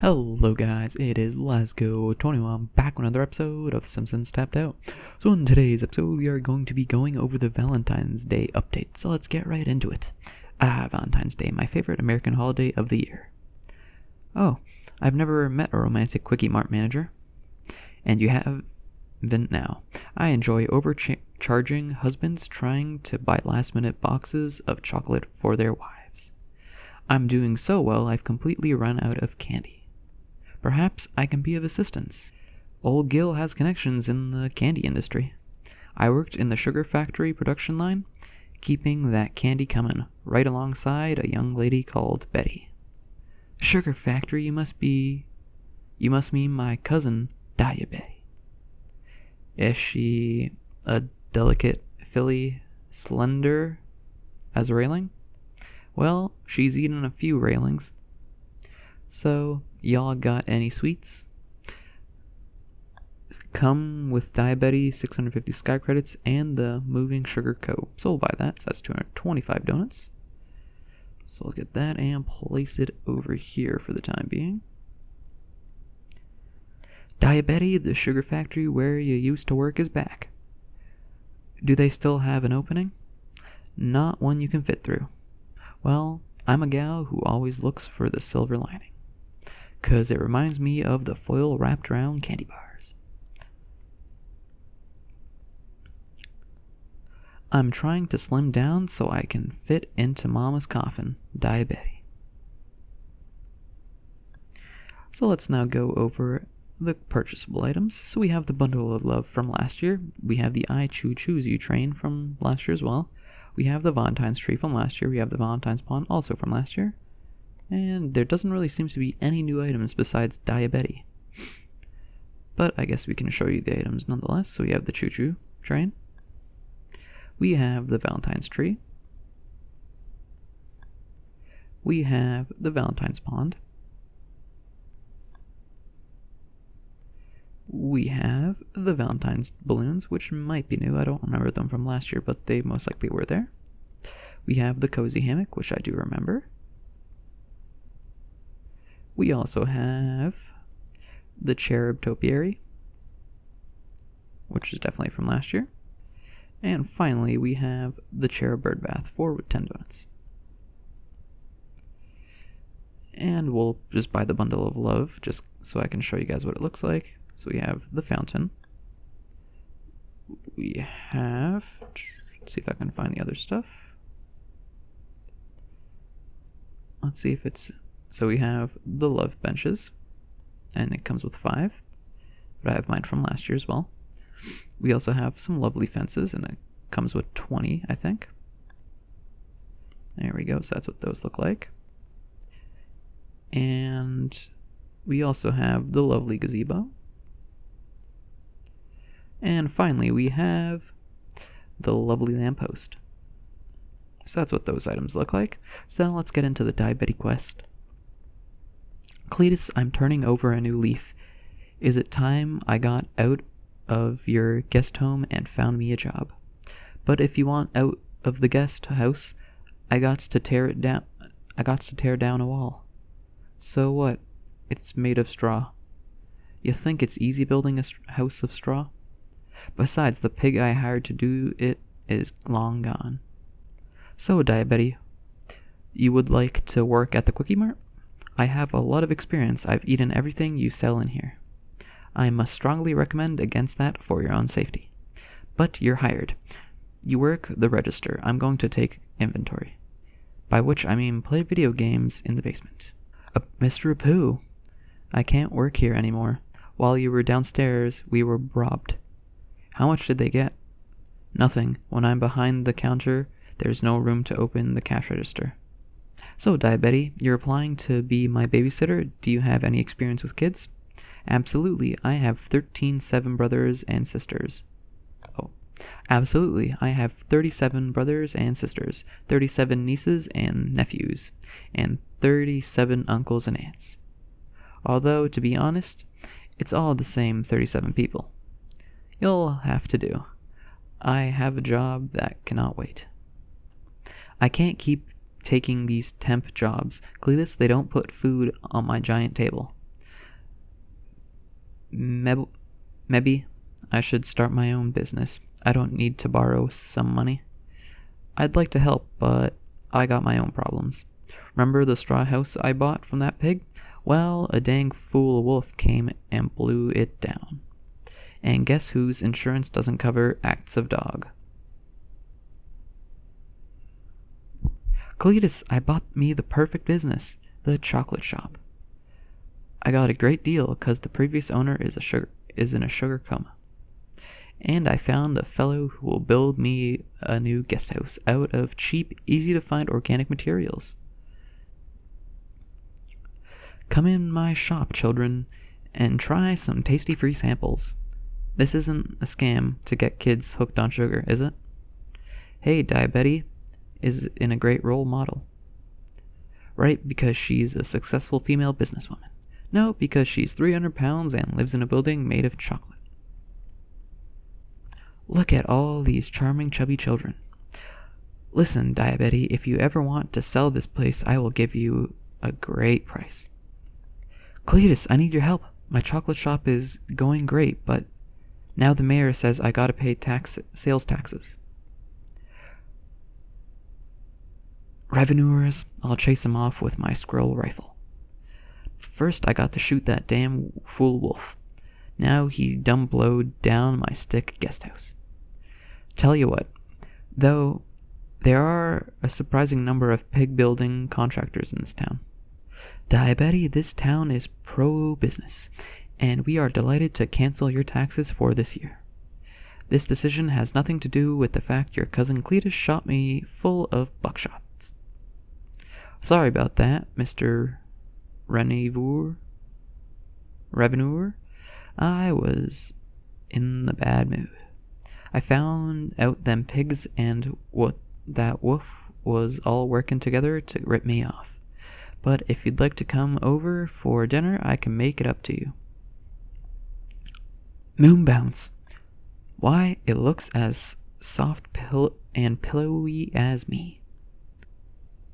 Hello guys, it is Lasgo21 back with another episode of Simpsons Tapped Out. So in today's episode we are going to be going over the Valentine's Day update, so let's get right into it. Valentine's Day, my favorite American holiday of the year. Oh, I've never met a romantic Quickie Mart manager. And you haven't now. I enjoy overcharging husbands trying to buy last-minute boxes of chocolate for their wives. I'm doing so well I've completely run out of candy. Perhaps I can be of assistance. Old Gil has connections in the candy industry. I worked in the sugar factory production line, keeping that candy coming, right alongside a young lady called Betty. Sugar factory, you must mean my cousin, Daya Betty. Is she a delicate filly, slender as a railing? Well, she's eaten a few railings. So, y'all got any sweets? Come with Diabetes, 650 Sky Credits, and the Moving Sugar Co. So we'll buy that, so that's 225 donuts. So we'll get that and place it over here for the time being. Diabetes, the sugar factory where you used to work is back. Do they still have an opening? Not one you can fit through. Well, I'm a gal who always looks for the silver lining, 'cause it reminds me of the foil wrapped around candy bars. I'm trying to slim down so I can fit into Mama's coffin, Diabetes. So let's now go over the purchasable items. So we have the bundle of love from last year. We have the I Choo-Choose You train from last year as well. We have the Valentine's tree from last year. We have the Valentine's pond also from last year. And there doesn't really seem to be any new items besides Diabetes. But I guess we can show you the items nonetheless. So we have the Choo-Choo train. We have the Valentine's tree. We have the Valentine's pond. We have the Valentine's balloons, which might be new. I don't remember them from last year, but they most likely were there. We have the cozy hammock, which I do remember. We also have the Cherub Topiary, which is definitely from last year. And finally, we have the Cherub bird bath, 4 with 10 donuts. And we'll just buy the bundle of love, just so I can show you guys what it looks like. So we have the fountain. We have, let's see if I can find the other stuff. Let's see if it's, so we have the love benches, and it comes with 5, but I have mine from last year as well. We also have some lovely fences, and it comes with 20, I think. There we go, so that's what those look like. And we also have the lovely gazebo. And finally, we have the lovely Lampost. So that's what those items look like. So let's get into the Diabetes quest. Cletus, I'm turning over a new leaf. Is it time I got out of your guest home and found me a job? But if you want out of the guest house, I got to tear it down. I got to tear down a wall. So what? It's made of straw. You think it's easy building a house of straw? Besides, the pig I hired to do it is long gone. So, Diabetes, you would like to work at the Quickie Mart? I have a lot of experience. I've eaten everything you sell in here. I must strongly recommend against that for your own safety. But you're hired. You work the register. I'm going to take inventory. By which I mean play video games in the basement. Mr. Apu, I can't work here anymore. While you were downstairs, we were robbed. How much did they get? Nothing. When I'm behind the counter, there's no room to open the cash register. So, Diabetes, you're applying to be my babysitter. Do you have any experience with kids? Absolutely. I have 13 brothers and sisters. Oh. Absolutely. I have 37 brothers and sisters, 37 nieces and nephews, and 37 uncles and aunts. Although, to be honest, it's all the same 37 people. You'll have to do. I have a job that cannot wait. I can't keep taking these temp jobs. Cletus, they don't put food on my giant table. Maybe I should start my own business. I don't need to borrow some money. I'd like to help, but I got my own problems. Remember the straw house I bought from that pig? Well, a dang fool wolf came and blew it down. And guess whose insurance doesn't cover acts of dog? Cletus, I bought me the perfect business, the chocolate shop. I got a great deal because the previous owner is in a sugar coma. And I found a fellow who will build me a new guest house out of cheap, easy-to-find organic materials. Come in my shop, children, and try some tasty free samples. This isn't a scam to get kids hooked on sugar, is it? Hey, Diabetes is in a great role model. Right, because she's a successful female businesswoman. No, because she's 300 pounds and lives in a building made of chocolate. Look at all these charming chubby children. Listen, Diabetes, if you ever want to sell this place, I will give you a great price. Cletus, I need your help. My chocolate shop is going great, but now the mayor says I gotta pay sales taxes. Revenuers, I'll chase them off with my squirrel rifle. First, I got to shoot that damn fool wolf. Now he dumb blowed down my stick guest house. Tell you what, though, there are a surprising number of pig building contractors in this town. Diabetes, this town is pro-business, and we are delighted to cancel your taxes for this year. This decision has nothing to do with the fact your cousin Cletus shot me full of buckshots. Sorry about that, Mr. Reveneur. I was in the bad mood. I found out them pigs and what that wolf was all working together to rip me off. But if you'd like to come over for dinner, I can make it up to you. Moon bounce. Why, it looks as soft and pillowy as me.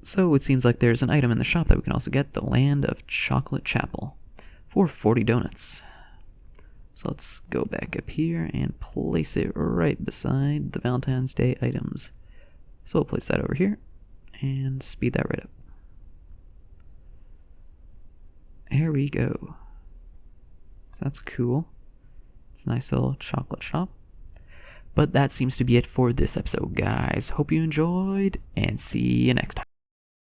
So it seems like there's an item in the shop that we can also get, the Land of Chocolate Chapel, for 40 donuts. So let's go back up here and place it right beside the Valentine's Day items. So we'll place that over here and speed that right up. Here we go. So that's cool. It's a nice little chocolate shop. But that seems to be it for this episode, guys. Hope you enjoyed, and see you next time.